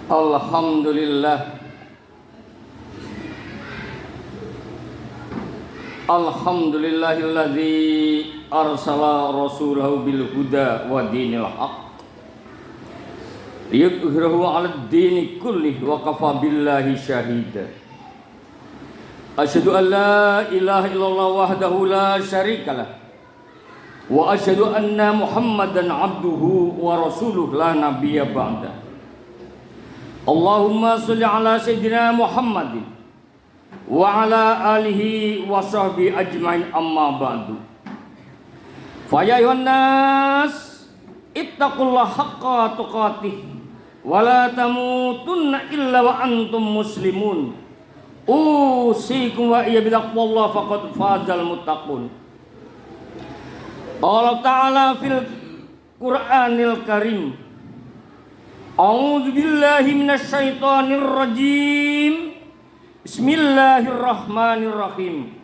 Alhamdulillah. Alhamdulillahilladzi arsala rasulahu bil huda wa dinil haq liyudhhirahu 'alad dini kullih wa kafa billahi syahida. Asyhadu an la ilaha illallah wahdahu la syarikalah wa asyhadu anna Muhammadan 'abduhu wa rasuluh la nabiyya ba'da. Allahumma sholli ala sayyidina Muhammadin wa ala alihi wa sahbihi ajmain, amma ba'du. Fa ya ayyuhan nas ittaqullaha haqqa tuqatih wa la tamutunna illa wa antum muslimun. Usikum wa iya bittaqwallahi faqad fazal muttaqun. Allah Ta'ala fil Qur'anil Karim, a'udzu billahi minasy syaithanir rajim. Bismillahirrahmanirrahim.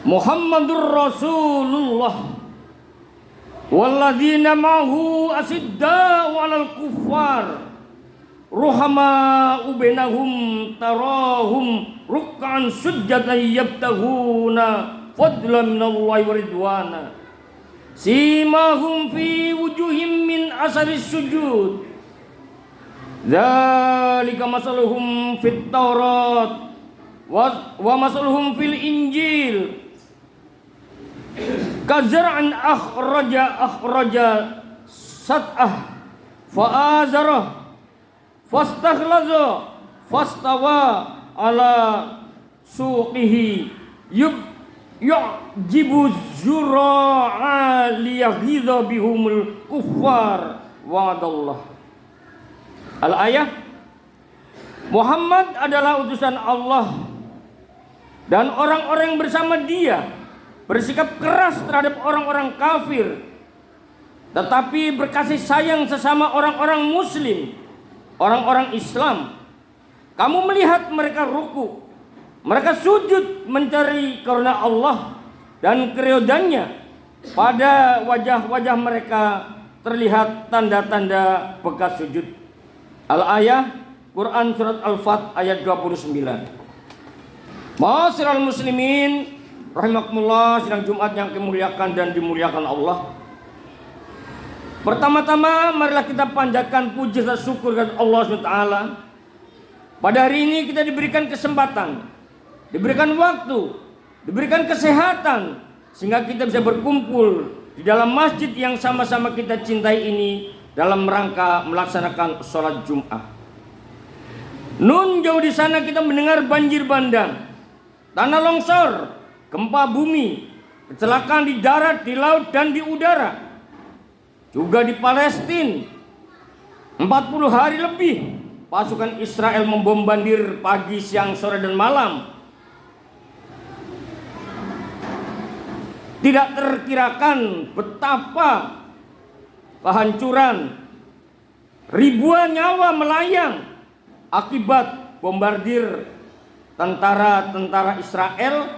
Muhammadur Rasulullah walladzina ma'ahu asidda'u 'alal kuffar ruhama'u bainahum tarahum ruk'an sujjadan yabtaghuna fadlan minallahi wa ridwana simahum fi wujuhim min asaris sujud. Dzalika masaluhum fit Taurat wa masaluhum fil Injil kazar'an akhraja sat'ah fa'azarah fastakhlaza fastawa ala suqihi yu'jibu zura'a liyaghidha bihumul kuffar wa'adallah. Al-ayah, Muhammad adalah utusan Allah dan orang-orang yang bersama dia bersikap keras terhadap orang-orang kafir, tetapi berkasih sayang sesama orang-orang muslim, orang-orang Islam. Kamu melihat mereka ruku, mereka sujud mencari karunia Allah dan keridhaannya. Pada wajah-wajah mereka terlihat tanda-tanda bekas sujud. Al-ayah, Quran surat Al-Fat ayat 29. Ma'asyiral muslimin rahimakumullah, sidang Jumat yang kemuliakan dan dimuliakan Allah. Pertama-tama marilah kita panjatkan puji dan syukur kepada Allah SWT. Pada hari ini kita diberikan kesempatan, diberikan waktu, diberikan kesehatan, sehingga kita bisa berkumpul di dalam masjid yang sama-sama kita cintai ini dalam rangka melaksanakan sholat Jum'ah. Nun jauh di sana kita mendengar banjir bandang, tanah longsor, gempa bumi, kecelakaan di darat, di laut dan di udara. Juga di Palestina 40 hari lebih pasukan Israel membombardir pagi, siang, sore dan malam. Tidak terkirakan betapa kehancuran, ribuan nyawa melayang akibat bombardir tentara Israel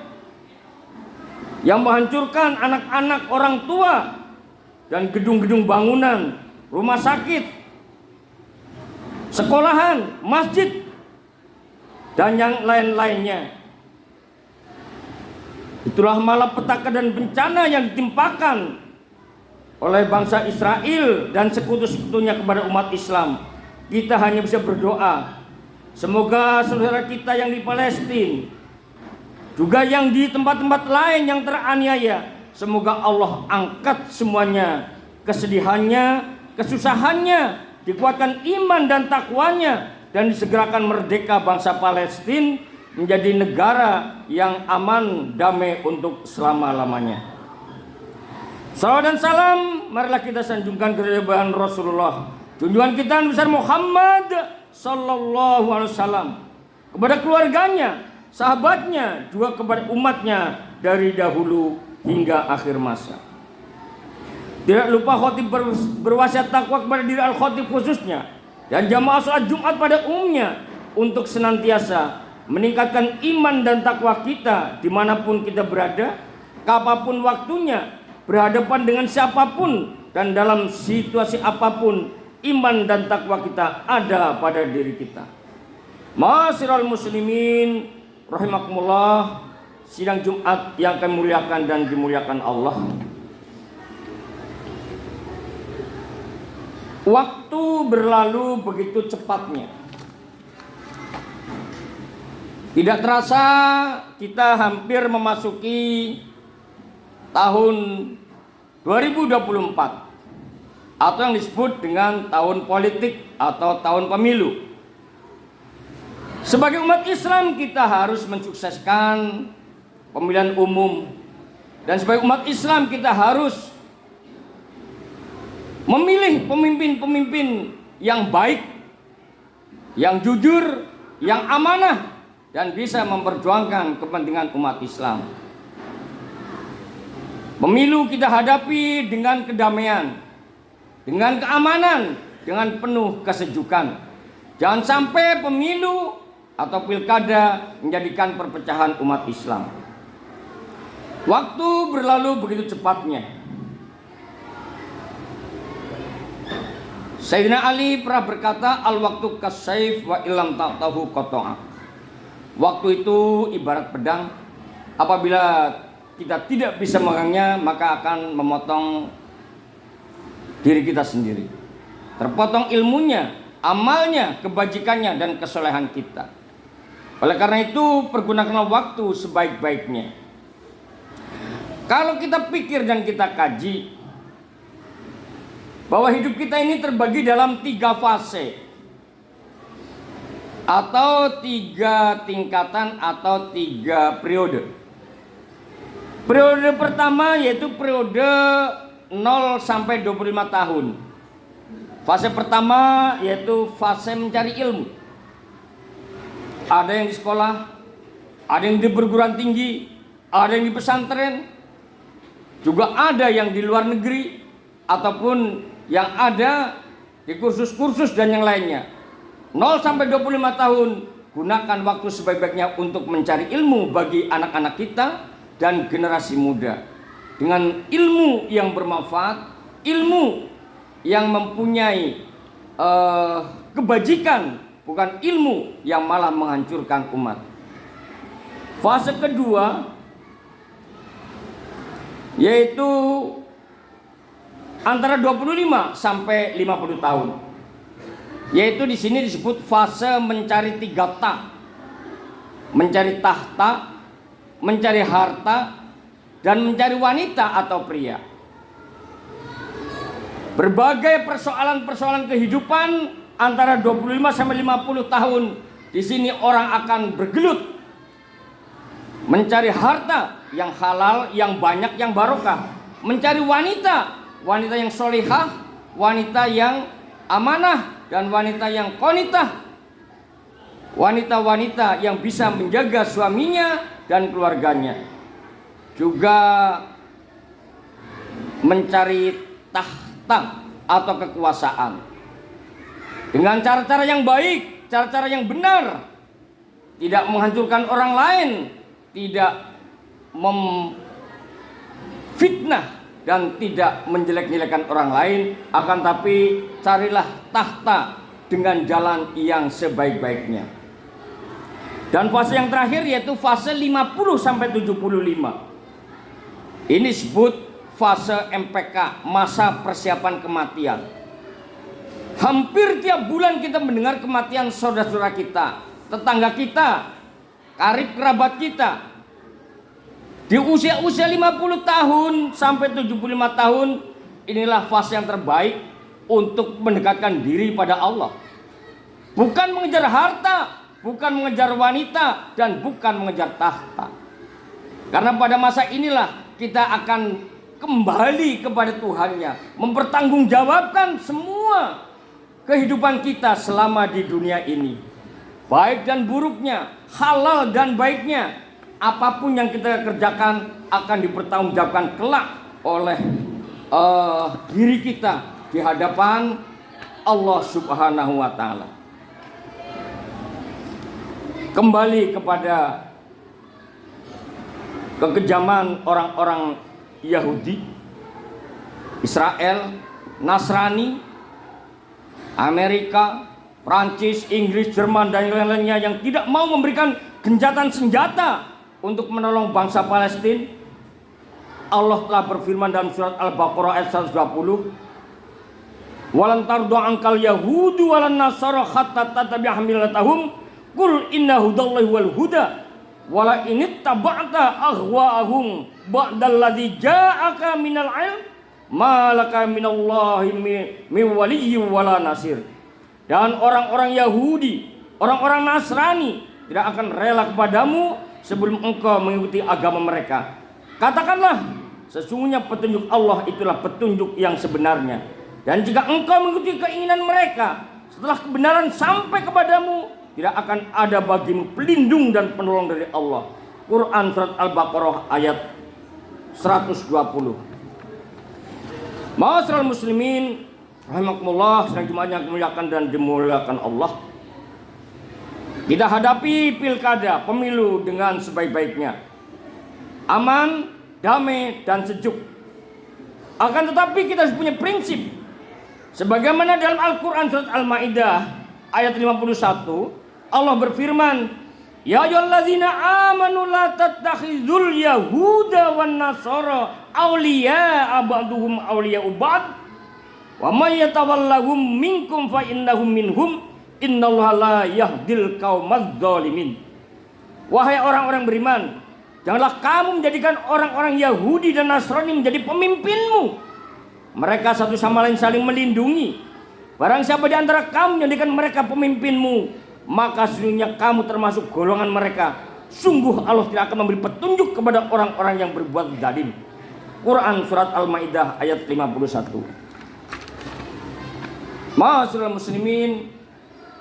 yang menghancurkan anak-anak, orang tua dan gedung-gedung bangunan, rumah sakit, sekolahan, masjid dan yang lain-lainnya. Itulah malapetaka dan bencana yang ditimpakan oleh bangsa Israel dan sekutu-sekutunya kepada umat Islam. Kita hanya bisa berdoa, semoga saudara kita yang di Palestina, juga yang di tempat-tempat lain yang teraniaya, semoga Allah angkat semuanya kesedihannya, kesusahannya, dikuatkan iman dan takwanya, dan disegerakan merdeka bangsa Palestina menjadi negara yang aman, damai untuk selama-lamanya. Salawat dan salam marilah kita sanjungkan kepada Rasulullah, junjungan kita besar Muhammad sallallahu alaihi wasallam, kepada keluarganya, sahabatnya, juga kepada umatnya dari dahulu hingga akhir masa. Tidak lupa khotib berwasiat takwa kepada diri al-khotib khususnya dan jamaah salat Jumat pada umumnya untuk senantiasa meningkatkan iman dan takwa kita dimanapun kita berada, kapanpun waktunya, berhadapan dengan siapapun dan dalam situasi apapun, iman dan takwa kita ada pada diri kita. Ma'asyiral muslimin rahimakumullah, sidang Jumat yang kami muliakan dan dimuliakan Allah. Waktu berlalu begitu cepatnya. Tidak terasa kita hampir memasuki tahun 2024 atau yang disebut dengan tahun politik atau tahun pemilu. Sebagai umat Islam kita harus mensukseskan pemilihan umum, dan sebagai umat Islam kita harus memilih pemimpin-pemimpin yang baik, yang jujur, yang amanah, dan bisa memperjuangkan kepentingan umat Islam. Pemilu kita hadapi dengan kedamaian, dengan keamanan, dengan penuh kesejukan. Jangan sampai pemilu atau pilkada menjadikan perpecahan umat Islam. Waktu berlalu begitu cepatnya. Sayyidina Ali pernah berkata, al-waktu kasayf wa illam ta'tahu qata'ak. Waktu itu ibarat pedang, apabila kita tidak bisa megangnya maka akan memotong diri kita sendiri. Terpotong ilmunya, amalnya, kebajikannya, dan kesolehan kita. Oleh karena itu pergunakanlah waktu sebaik-baiknya. Kalau kita pikir dan kita kaji bahwa hidup kita ini terbagi dalam 3 fase atau 3 tingkatan atau 3 periode. Periode pertama yaitu periode 0 sampai 25 tahun. Fase pertama yaitu fase mencari ilmu. Ada yang di sekolah, ada yang di perguruan tinggi, ada yang di pesantren, juga ada yang di luar negeri, ataupun yang ada di kursus-kursus dan yang lainnya. 0 sampai 25 tahun, gunakan waktu sebaik-baiknya untuk mencari ilmu bagi anak-anak kita dan generasi muda. Dengan ilmu yang bermanfaat, ilmu yang mempunyai kebajikan, bukan ilmu yang malah menghancurkan umat. Fase kedua yaitu antara 25 sampai 50 tahun. Yaitu di sini disebut fase mencari 3 ta. Mencari tahta, mencari harta, dan mencari wanita atau pria. Berbagai persoalan-persoalan kehidupan antara 25 sampai 50 tahun. Di sini orang akan bergelut mencari harta yang halal, yang banyak, yang barokah. Mencari wanita, wanita yang solihah, wanita yang amanah, dan wanita yang qanitah. Wanita-wanita yang bisa menjaga suaminya dan keluarganya. Juga mencari tahta atau kekuasaan dengan cara-cara yang baik, cara-cara yang benar, tidak menghancurkan orang lain, tidak memfitnah dan tidak menjelek-jelekan orang lain, akan tapi carilah tahta dengan jalan yang sebaik-baiknya. Dan fase yang terakhir yaitu fase 50 sampai 75. Ini disebut fase MPK, masa persiapan kematian. Hampir tiap bulan kita mendengar kematian saudara-saudara kita, tetangga kita, karib kerabat kita. Di usia-usia 50 tahun sampai 75 tahun, inilah fase yang terbaik untuk mendekatkan diri pada Allah. Bukan mengejar harta, bukan mengejar wanita, dan bukan mengejar tahta. Karena pada masa inilah kita akan kembali kepada Tuhannya, mempertanggungjawabkan semua kehidupan kita selama di dunia ini. Baik dan buruknya, halal dan baiknya, apapun yang kita kerjakan akan dipertanggungjawabkan kelak oleh diri kita di hadapan Allah Subhanahu wa Ta'ala. Kembali kepada kekejaman orang-orang Yahudi, Israel, Nasrani, Amerika, Prancis, Inggris, Jerman, dan lain-lainnya yang tidak mau memberikan gencatan senjata untuk menolong bangsa Palestina. Allah telah berfirman dalam surat Al-Baqarah ayat 120, "Walan tardu ankal yahudu walan nasara hatta tattabi'a millatahum qul inna hudallahi wal huda wala in taba'ta ahwa'ahum ba'dalladzi ja'aka minal ilm ma laka minallahi min waliyyin wala nasir." Dan orang-orang Yahudi, orang-orang Nasrani tidak akan rela kepadamu sebelum engkau mengikuti agama mereka. Katakanlah, sesungguhnya petunjuk Allah itulah petunjuk yang sebenarnya. Dan jika engkau mengikuti keinginan mereka, setelah kebenaran sampai kepadamu, tidak akan ada bagimu pelindung dan penolong dari Allah. Quran surat Al-Baqarah ayat 120. Ma'asyiral muslimin rahimakumullah, sedang jemaah yang dimuliakan dan dimuliakan Allah. Kita hadapi pilkada, pemilu dengan sebaik-baiknya, aman, damai, dan sejuk. Akan tetapi kita harus punya prinsip. Sebagaimana dalam Al-Quran surat Al-Ma'idah ayat 51, Allah berfirman, "Ya ayyuhalladzina amanu la tattakhizul yahuda wan nasara awliya'a ba'duhum awliya'u ba'd wa may yatawallahum minkum fa innahum minhum innallaha la yahdil qaumadz zalimin." Wahai orang-orang beriman, janganlah kamu menjadikan orang-orang Yahudi dan Nasrani menjadi pemimpinmu. Mereka satu sama lain saling melindungi. Barang siapa di antara kamu menjadikan mereka pemimpinmu, maka sesungguhnya kamu termasuk golongan mereka. Sungguh Allah tidak akan memberi petunjuk kepada orang-orang yang berbuat zalim. Quran surat Al-Maidah ayat 51. Ma'asyiral muslimin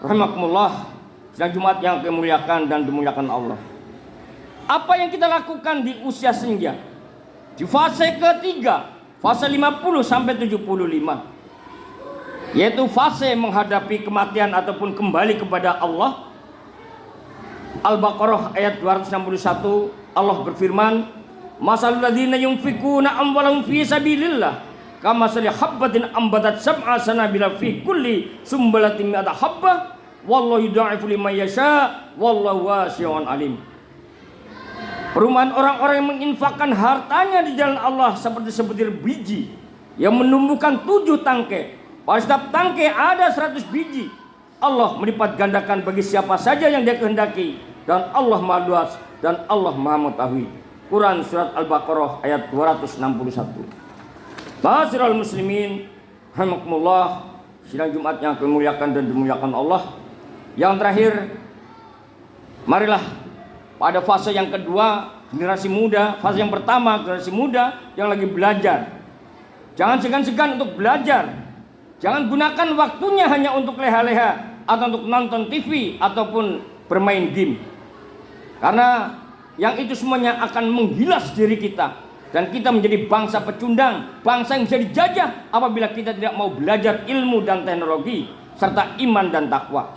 rahimakumullah, sidang Jumat yang kemuliakan dan dimuliakan Allah. Apa yang kita lakukan di usia senja, di fase ketiga, fase 50 sampai 75, yaitu fase menghadapi kematian ataupun kembali kepada Allah. Al-Baqarah ayat 261, Allah berfirman, "Masalul ladzina yunfikuna amwalahum fi sabilillah kamasali habbatin ambatat sab'a sanabila fi kulli sumbalatin mi'ata habbah wallahu yudha'ifu liman yasha wallahu wasi'un alim." Perumpamaan orang-orang yang menginfakkan hartanya di jalan Allah seperti sebutir biji yang menumbuhkan 7 tangkai. Pada setiap tangkai ada 100 biji. Allah melipat gandakan bagi siapa saja yang Dia kehendaki, dan Allah Maha Luas dan Allah Maha Mengetahui. Quran surat Al-Baqarah ayat 261. Ma'asyiral muslimin rahimakumullah, sidang Jumat yang kemuliakan dan dimuliakan Allah. Yang terakhir, marilah pada fase yang kedua, generasi muda. Fase yang pertama, generasi muda yang lagi belajar. Jangan segan-segan untuk belajar. Jangan gunakan waktunya hanya untuk leha-leha atau untuk nonton TV ataupun bermain game. Karena yang itu semuanya akan menghilas diri kita, dan kita menjadi bangsa pecundang, bangsa yang bisa dijajah apabila kita tidak mau belajar ilmu dan teknologi serta iman dan takwa.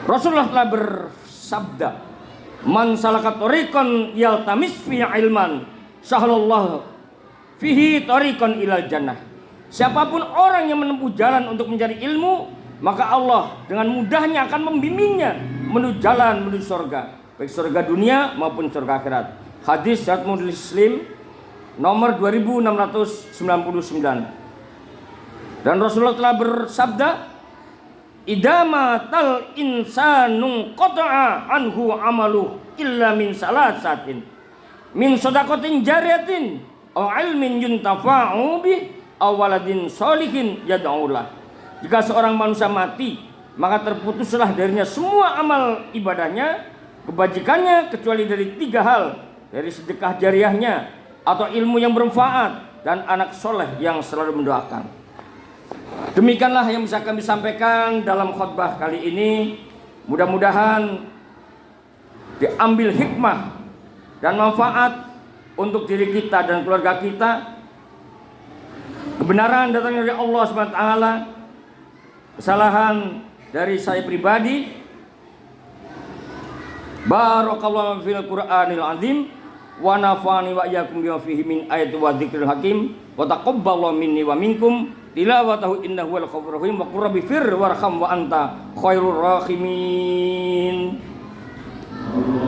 Rasulullah telah bersabda, "Man salaka tariqan yaltamis fi ilman, sahhalallahu fihi tariqan ilal jannah." Siapapun orang yang menempuh jalan untuk mencari ilmu, maka Allah dengan mudahnya akan membimbingnya menuju jalan menuju surga, baik surga dunia maupun surga akhirat. Hadis riwayat Muslim nomor 2699. Dan Rasulullah telah bersabda, "Idama tal insanu qata'a anhu amalu illa min salasatin min shadaqatin jariyatin aw ilmin yuntafa'u bih aw waladin sholihin yad'ulah." Jika seorang manusia mati, maka terputuslah darinya semua amal ibadahnya, kebajikannya, kecuali dari 3 hal, dari sedekah jariahnya atau ilmu yang bermanfaat dan anak soleh yang selalu mendoakan. Demikianlah yang bisa kami sampaikan dalam khutbah kali ini. Mudah-mudahan diambil hikmah dan manfaat untuk diri kita dan keluarga kita. Kebenaran datang dari Allah SWT. Kesalahan dari saya pribadi. Barakallahu fil Qur'anil azim wa nafa'ani wa iyyakum bima fihi min ayati wa dzikril hakim wa taqabbalallahu minni wa minkum tilawatahu innahu wal ghafurur rahim wa qur rabbi fir warham wa anta khairur rahimin.